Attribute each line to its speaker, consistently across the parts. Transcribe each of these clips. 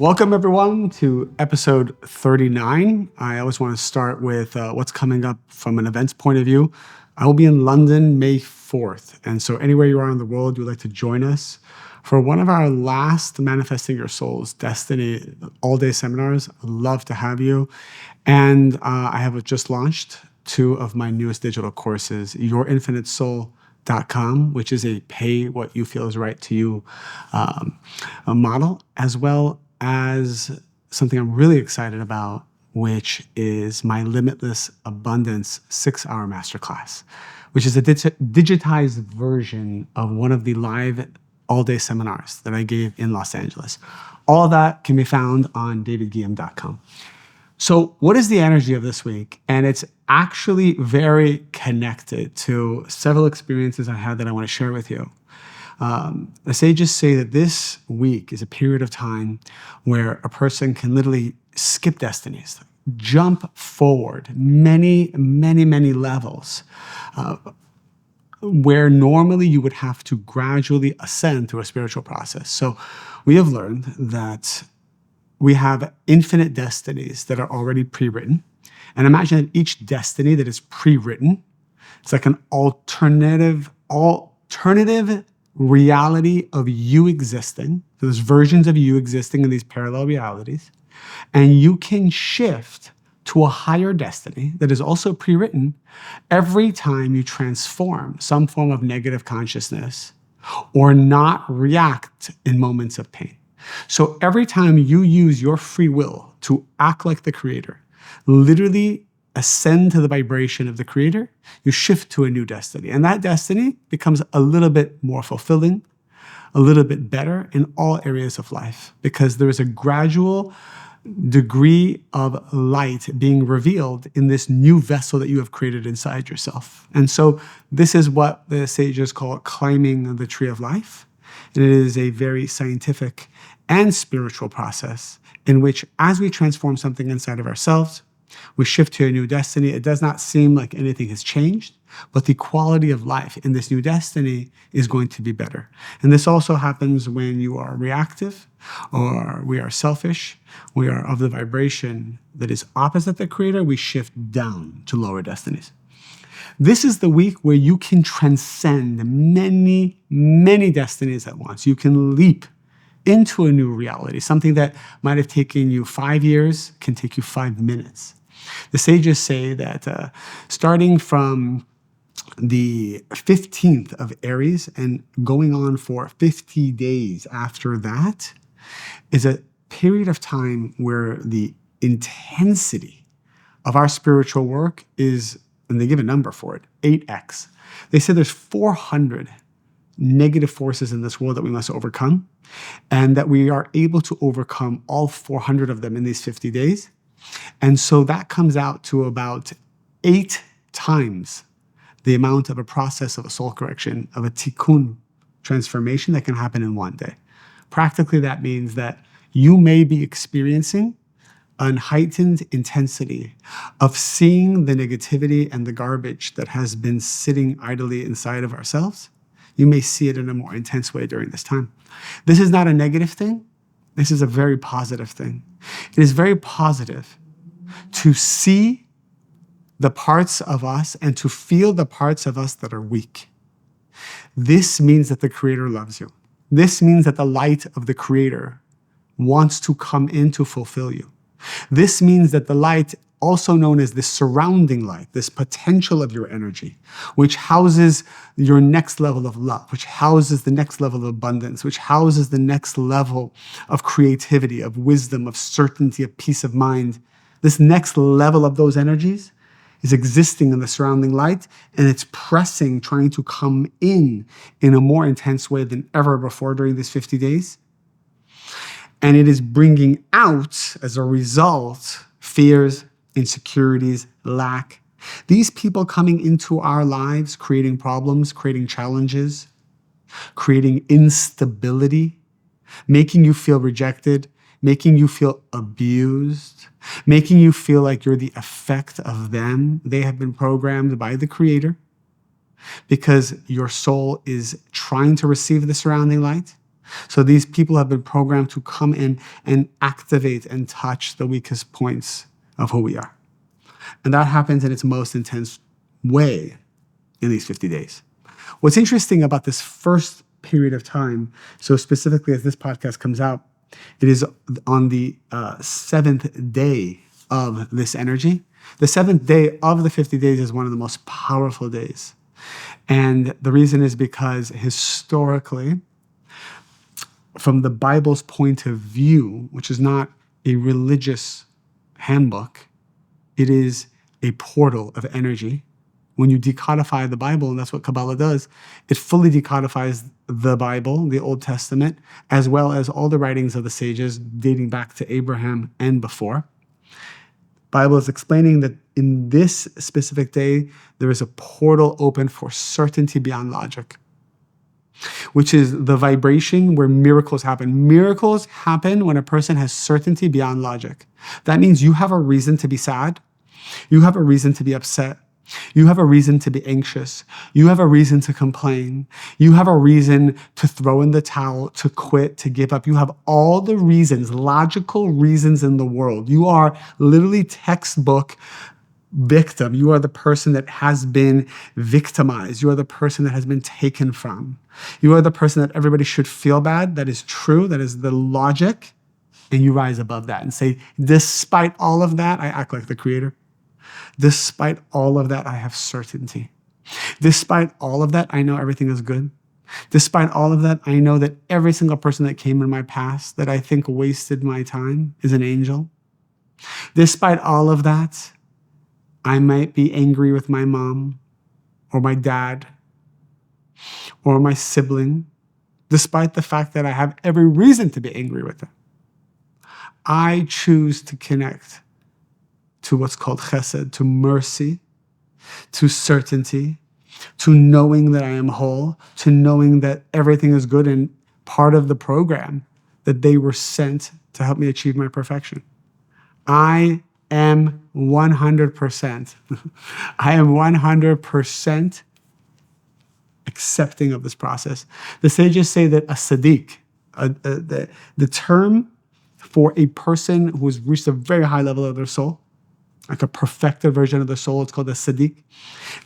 Speaker 1: Welcome, everyone, to episode 39. I always want to start with what's coming up from an events point of view. I will be in London May 4th. And so anywhere you are in the world, you'd like to join us for one of our last Manifesting Your Soul's Destiny all-day seminars. I'd love to have you. And I have just launched 2 of my newest digital courses, yourinfinitesoul.com, which is a pay what you feel is right to you a model, as well as something I'm really excited about, which is my Limitless Abundance 6-hour masterclass, which is a digitized version of one of the live all-day seminars that I gave in Los Angeles. All of that can be found on davidghiyam.com. So what is the energy of this week? And it's actually very connected to several experiences I had that I want to share with you. The sages say that this week is a period of time where a person can literally skip destinies, jump forward many, many, many levels, where normally you would have to gradually ascend through a spiritual process. So we have learned that we have infinite destinies that are already pre-written. And imagine that each destiny that is pre-written, it's like an alternative reality of you existing. So there's versions of you existing in these parallel realities. And you can shift to a higher destiny that is also pre-written every time you transform some form of negative consciousness or not react in moments of pain. So every time you use your free will to act like the creator, literally ascend to the vibration of the creator, you shift to a new destiny. And that destiny becomes a little bit more fulfilling, a little bit better in all areas of life, because there is a gradual degree of light being revealed in this new vessel that you have created inside yourself. And so this is what the sages call climbing the tree of life. And it is a very scientific and spiritual process in which, as we transform something inside of ourselves, we shift to a new destiny. It does not seem like anything has changed, but the quality of life in this new destiny is going to be better. And this also happens when you are reactive or we are selfish. We are of the vibration that is opposite the creator. We shift down to lower destinies. This is the week where you can transcend many, many destinies at once. You can leap into a new reality. Something that might have taken you 5 years can take you 5 minutes. The sages say that starting from the 15th of Aries and going on for 50 days after that is a period of time where the intensity of our spiritual work is, and they give a number for it, 8x. They say there's 400 negative forces in this world that we must overcome, and that we are able to overcome all 400 of them in these 50 days. And so that comes out to about 8 times the amount of a process of a soul correction, of a tikkun transformation that can happen in one day. Practically, that means that you may be experiencing an heightened intensity of seeing the negativity and the garbage that has been sitting idly inside of ourselves. You may see it in a more intense way during this time. This is not a negative thing. This is a very positive thing. It is very positive to see the parts of us and to feel the parts of us that are weak. This means that the Creator loves you. This means that the light of the Creator wants to come in to fulfill you. This means that the light, also known as the surrounding light, this potential of your energy, which houses your next level of love, which houses the next level of abundance, which houses the next level of creativity, of wisdom, of certainty, of peace of mind. This next level of those energies is existing in the surrounding light, and it's pressing, trying to come in a more intense way than ever before during these 50 days. And it is bringing out, as a result, fears, insecurities, lack. These people coming into our lives, creating problems, creating challenges, creating instability, making you feel rejected, making you feel abused, making you feel like you're the effect of them. They have been programmed by the Creator because your soul is trying to receive the surrounding light, So these people have been programmed to come in and activate and touch the weakest points of who we are. And that happens in its most intense way in these 50 days. What's interesting about this first period of time, so specifically as this podcast comes out, it is on the seventh day of this energy. The seventh day of the 50 days is one of the most powerful days. And the reason is because historically, from the Bible's point of view, which is not a religious handbook, it is a portal of energy. When you decodify the Bible, and that's what Kabbalah does, it fully decodifies the Bible, the Old Testament, as well as all the writings of the sages dating back to Abraham and before. Bible is explaining that in this specific day, there is a portal open for certainty beyond logic, which is the vibration where miracles happen. Miracles happen when a person has certainty beyond logic. That means you have a reason to be sad. You have a reason to be upset. You have a reason to be anxious. You have a reason to complain. You have a reason to throw in the towel, to quit, to give up. You have all the reasons, logical reasons in the world. You are literally textbook victim. You are the person that has been victimized. You are the person that has been taken from. You are the person that everybody should feel bad. That is true. That is the logic. And you rise above that and say, despite all of that, I act like the creator. Despite all of that, I have certainty. Despite all of that, I know everything is good. Despite all of that, I know that every single person that came in my past that I think wasted my time is an angel. Despite all of that, I might be angry with my mom or my dad or my sibling, despite the fact that I have every reason to be angry with them. I choose to connect to what's called chesed, to mercy, to certainty, to knowing that I am whole, to knowing that everything is good and part of the program that they were sent to help me achieve my perfection. I am 100%. I am 100% accepting of this process. The sages say that a tzaddik, the term for a person who has reached a very high level of their soul, like a perfected version of the soul, it's called a tzaddik.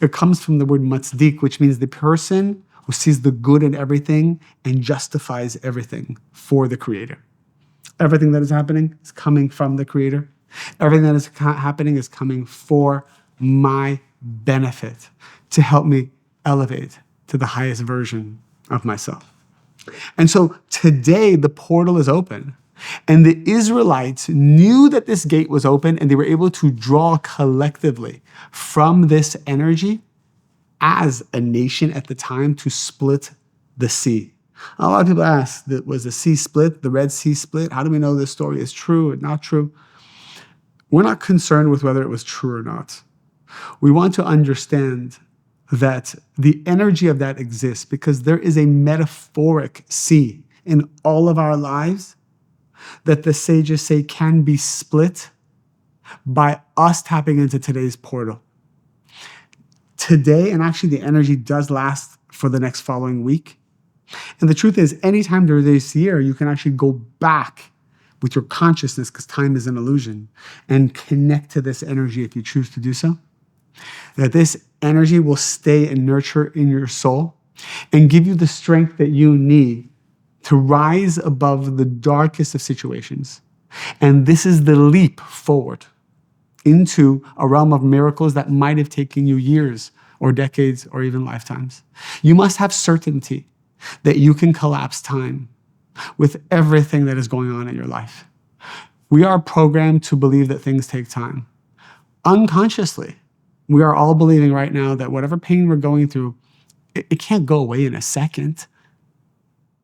Speaker 1: It comes from the word matzdik, which means the person who sees the good in everything and justifies everything for the creator. Everything that is happening is coming from the creator. Everything that is happening is coming for my benefit, to help me elevate to the highest version of myself. And so today the portal is open. And the Israelites knew that this gate was open, and they were able to draw collectively from this energy as a nation at the time to split the sea. A lot of people ask, was the sea split, the Red Sea split? How do we know this story is true or not true? We're not concerned with whether it was true or not. We want to understand that the energy of that exists because there is a metaphoric sea in all of our lives that the sages say can be split by us tapping into today's portal. Today, and actually the energy does last for the next following week. And the truth is, anytime during this year, you can actually go back with your consciousness, because time is an illusion, and connect to this energy if you choose to do so. That this energy will stay and nurture in your soul and give you the strength that you need to rise above the darkest of situations. And this is the leap forward into a realm of miracles that might have taken you years or decades or even lifetimes. You must have certainty that you can collapse time with everything that is going on in your life. We are programmed to believe that things take time. Unconsciously, we are all believing right now that whatever pain we're going through, it can't go away in a second.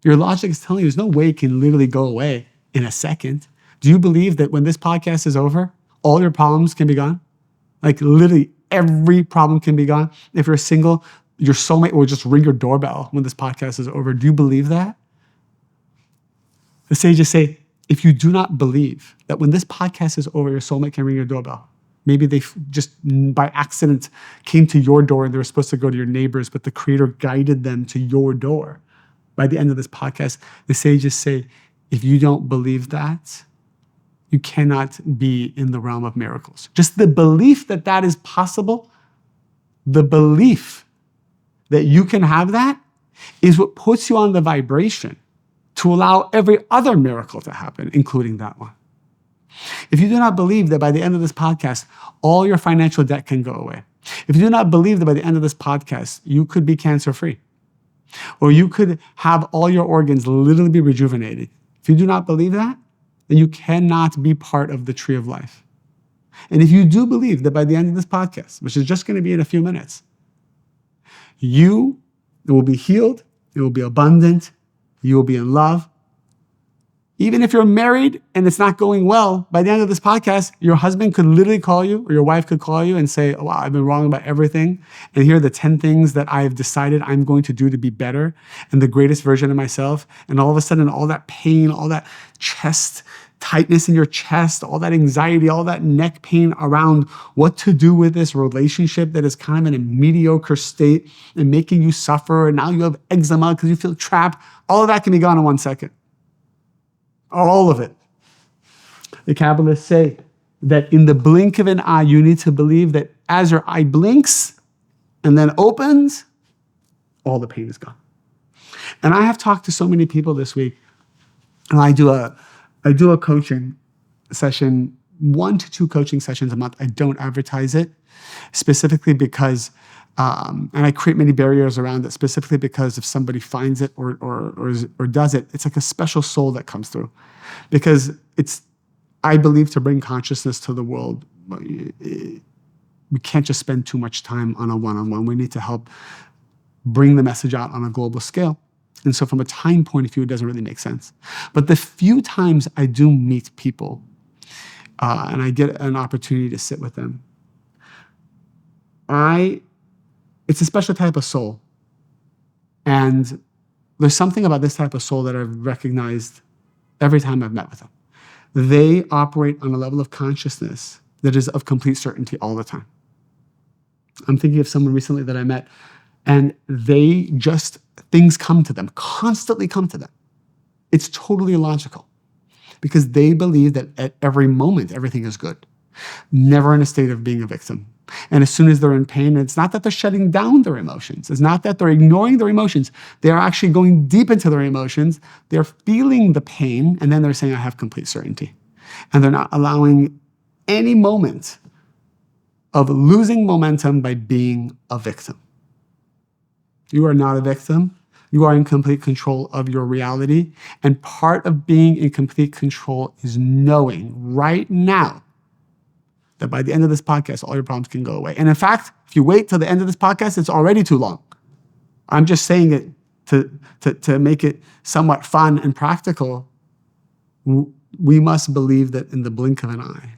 Speaker 1: Your logic is telling you there's no way it can literally go away in a second. Do you believe that when this podcast is over, all your problems can be gone? Like literally every problem can be gone? If you're single, your soulmate will just ring your doorbell when this podcast is over. Do you believe that? The sages say, if you do not believe that when this podcast is over, your soulmate can ring your doorbell. Maybe they just by accident came to your door and they were supposed to go to your neighbor's, but the creator guided them to your door. by the end of this podcast, the sages say, if you don't believe that, you cannot be in the realm of miracles. Just the belief that that is possible, the belief that you can have that is what puts you on the vibration to allow every other miracle to happen, including that one. If you do not believe that by the end of this podcast, all your financial debt can go away, if you do not believe that by the end of this podcast, you could be cancer-free, or you could have all your organs literally be rejuvenated, if you do not believe that, then you cannot be part of the tree of life. And if you do believe that by the end of this podcast, which is just going to be in a few minutes, you will be healed, it will be abundant, you will be in love. Even if you're married and it's not going well, by the end of this podcast, your husband could literally call you or your wife could call you and say, oh, wow, I've been wrong about everything. And here are the 10 things that I've decided I'm going to do to be better and the greatest version of myself. And all of a sudden, all that pain, all that chest tightness in your chest, all that anxiety, all that neck pain around what to do with this relationship that is kind of in a mediocre state and making you suffer. And now you have eczema because you feel trapped. All of that can be gone in 1 second. All of it. The Kabbalists say that in the blink of an eye, you need to believe that as your eye blinks and then opens, all the pain is gone. And I have talked to so many people this week, and I do a coaching session, 1 to 2 coaching sessions a month. I don't advertise it specifically because, and I create many barriers around it specifically because if somebody finds it or does it, it's like a special soul that comes through. Because it's, I believe, to bring consciousness to the world, we can't just spend too much time on a one-on-one. We need to help bring the message out on a global scale. And so from a time point of view, it doesn't really make sense. But the few times I do meet people and I get an opportunity to sit with them, it's a special type of soul. And there's something about this type of soul that I've recognized every time I've met with them. They operate on a level of consciousness that is of complete certainty all the time. I'm thinking of someone recently that I met, and things come to them, constantly come to them. It's totally illogical because they believe that at every moment, everything is good, never in a state of being a victim. And as soon as they're in pain, it's not that they're shutting down their emotions. It's not that they're ignoring their emotions. They're actually going deep into their emotions. They're feeling the pain, and then they're saying, I have complete certainty. And they're not allowing any moment of losing momentum by being a victim. You are not a victim. You are in complete control of your reality. And part of being in complete control is knowing right now that by the end of this podcast, all your problems can go away. And in fact, if you wait till the end of this podcast, it's already too long. I'm just saying it to make it somewhat fun and practical. We must believe that in the blink of an eye,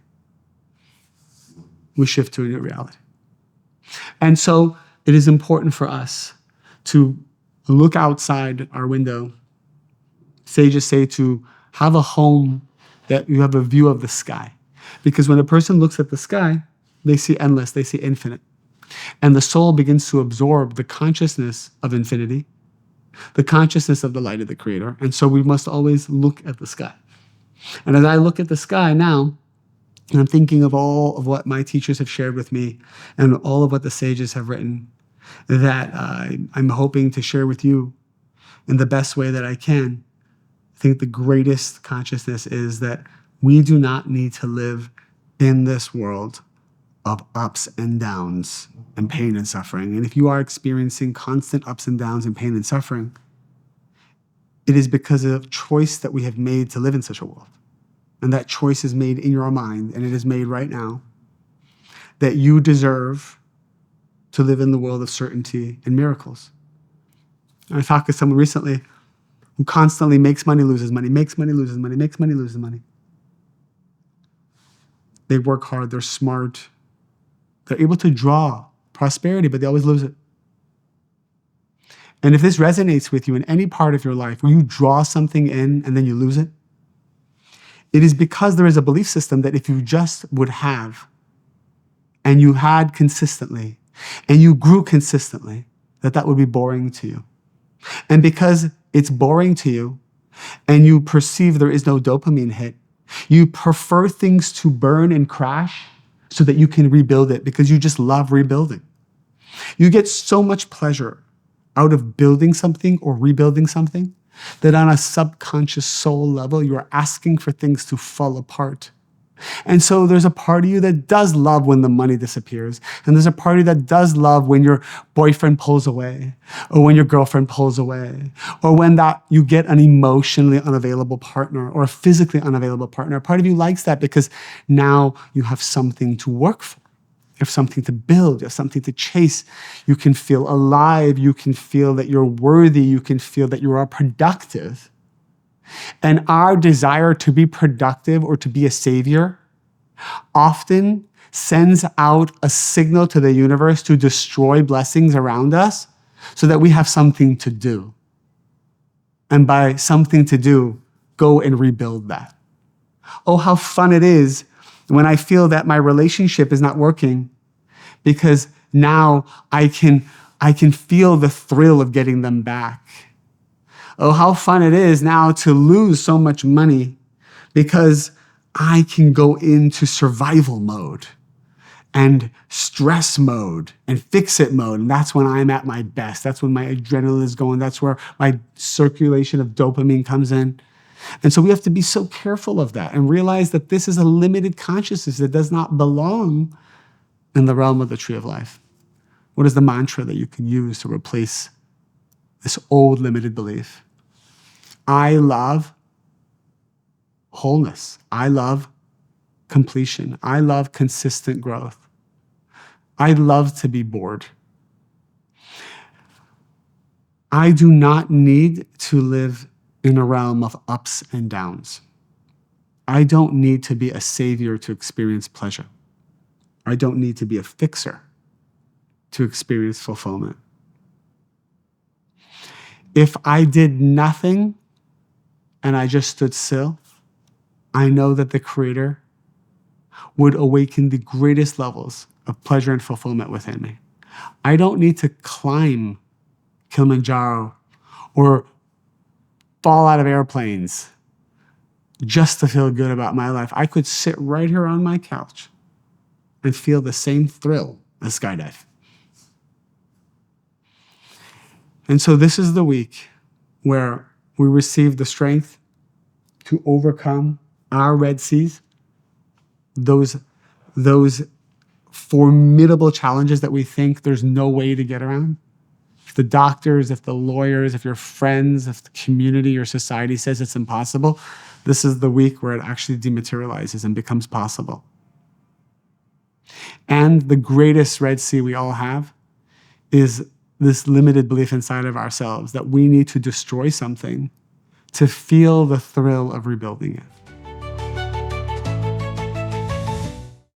Speaker 1: we shift to a new reality. And so it is important for us to look outside our window. Sages say to have a home that you have a view of the sky. Because when a person looks at the sky, they see endless, they see infinite. And the soul begins to absorb the consciousness of infinity, the consciousness of the light of the Creator. And so we must always look at the sky. And as I look at the sky now, and I'm thinking of all of what my teachers have shared with me and all of what the sages have written, that I'm hoping to share with you in the best way that I can. I think the greatest consciousness is that we do not need to live in this world of ups and downs and pain and suffering. And if you are experiencing constant ups and downs and pain and suffering, it is because of a choice that we have made to live in such a world. And that choice is made in your mind, and it is made right now, that you deserve to live in the world of certainty and miracles. And I talked to someone recently who constantly makes money, loses money, makes money, loses money, makes money, loses money. They work hard, they're smart, they're able to draw prosperity, but they always lose it. And if this resonates with you in any part of your life where you draw something in and then you lose it, it is because there is a belief system that if you just would have, and you had consistently, and you grew consistently, that would be boring to you. And because it's boring to you, and you perceive there is no dopamine hit, you prefer things to burn and crash so that you can rebuild it because you just love rebuilding. You get so much pleasure out of building something or rebuilding something that on a subconscious soul level, you're asking for things to fall apart. And so there's a part of you that does love when the money disappears. And there's a part of you that does love when your boyfriend pulls away, or when your girlfriend pulls away, or when that you get an emotionally unavailable partner or a physically unavailable partner. A part of you likes that because now you have something to work for. You have something to build, you have something to chase. You can feel alive. You can feel that you're worthy. You can feel that you are productive. And our desire to be productive or to be a savior often sends out a signal to the universe to destroy blessings around us so that we have something to do. And by something to do, go and rebuild that. Oh, how fun it is when I feel that my relationship is not working because now I can feel the thrill of getting them back. Oh, how fun it is now to lose so much money because I can go into survival mode and stress mode and fix-it mode. And that's when I'm at my best. That's when my adrenaline is going. That's where my circulation of dopamine comes in. And so we have to be so careful of that and realize that this is a limited consciousness that does not belong in the realm of the tree of life. What is the mantra that you can use to replace this old limited belief? I love wholeness. I love completion. I love consistent growth. I love to be bored. I do not need to live in a realm of ups and downs. I don't need to be a savior to experience pleasure. I don't need to be a fixer to experience fulfillment. If I did nothing and I just stood still, I know that the Creator would awaken the greatest levels of pleasure and fulfillment within me. I don't need to climb Kilimanjaro or fall out of airplanes just to feel good about my life. I could sit right here on my couch and feel the same thrill as skydive. And so this is the week where we receive the strength to overcome our Red Seas, those formidable challenges that we think there's no way to get around. If the doctors, if the lawyers, if your friends, if the community or society says it's impossible, this is the week where it actually dematerializes and becomes possible. And the greatest Red Sea we all have is this limited belief inside of ourselves that we need to destroy something to feel the thrill of rebuilding it.